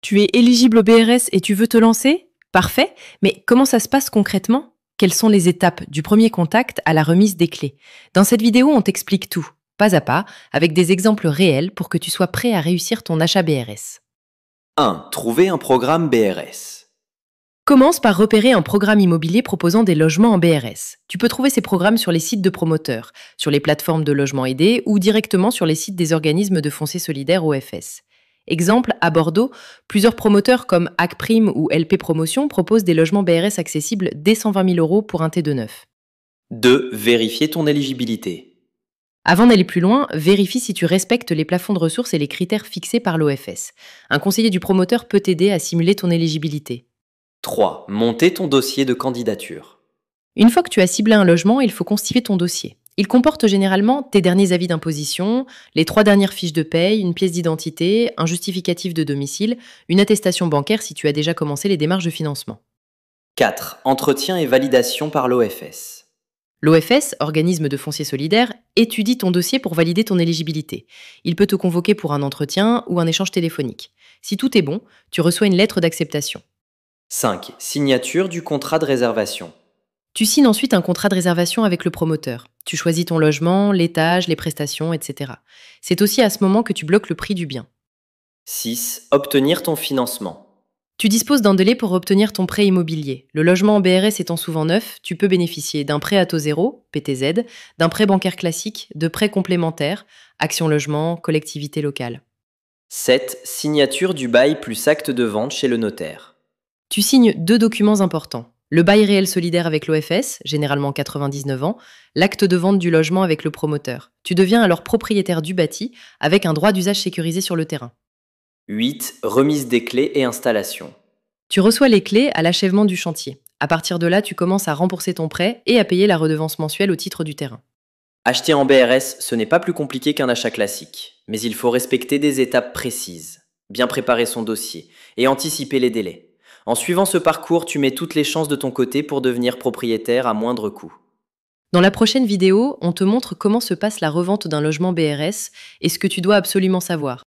Tu es éligible au BRS et tu veux te lancer? Parfait, mais comment ça se passe concrètement? Quelles sont les étapes du premier contact à la remise des clés? Dans cette vidéo, on t'explique tout, pas à pas, avec des exemples réels pour que tu sois prêt à réussir ton achat BRS. 1. Trouver un programme BRS. Commence par repérer un programme immobilier proposant des logements en BRS. Tu peux trouver ces programmes sur les sites de promoteurs, sur les plateformes de logements aidés ou directement sur les sites des organismes de foncier solidaire OFS. Exemple, à Bordeaux, plusieurs promoteurs comme Acprime ou LP Promotion proposent des logements BRS accessibles dès 120 000 € pour un T2 neuf. 2. Vérifier ton éligibilité. Avant d'aller plus loin, vérifie si tu respectes les plafonds de ressources et les critères fixés par l'OFS. Un conseiller du promoteur peut t'aider à simuler ton éligibilité. 3. Monter ton dossier de candidature. Une fois que tu as ciblé un logement, il faut constituer ton dossier. Il comporte généralement tes derniers avis d'imposition, les 3 dernières fiches de paye, une pièce d'identité, un justificatif de domicile, une attestation bancaire si tu as déjà commencé les démarches de financement. 4. Entretien et validation par l'OFS. L'OFS, organisme de foncier solidaire, étudie ton dossier pour valider ton éligibilité. Il peut te convoquer pour un entretien ou un échange téléphonique. Si tout est bon, tu reçois une lettre d'acceptation. 5. Signature du contrat de réservation. Tu signes ensuite un contrat de réservation avec le promoteur. Tu choisis ton logement, l'étage, les prestations, etc. C'est aussi à ce moment que tu bloques le prix du bien. 6. Obtenir ton financement. Tu disposes d'un délai pour obtenir ton prêt immobilier. Le logement en BRS étant souvent neuf, tu peux bénéficier d'un prêt à taux zéro, PTZ, d'un prêt bancaire classique, de prêts complémentaires, Action Logement, collectivité locale. 7. Signature du bail plus acte de vente chez le notaire. Tu signes 2 documents importants. Le bail réel solidaire avec l'OFS, généralement 99 ans, l'acte de vente du logement avec le promoteur. Tu deviens alors propriétaire du bâti avec un droit d'usage sécurisé sur le terrain. 8. Remise des clés et installation. Tu reçois les clés à l'achèvement du chantier. À partir de là, tu commences à rembourser ton prêt et à payer la redevance mensuelle au titre du terrain. Acheter en BRS, ce n'est pas plus compliqué qu'un achat classique, mais il faut respecter des étapes précises, bien préparer son dossier et anticiper les délais. En suivant ce parcours, tu mets toutes les chances de ton côté pour devenir propriétaire à moindre coût. Dans la prochaine vidéo, on te montre comment se passe la revente d'un logement BRS et ce que tu dois absolument savoir.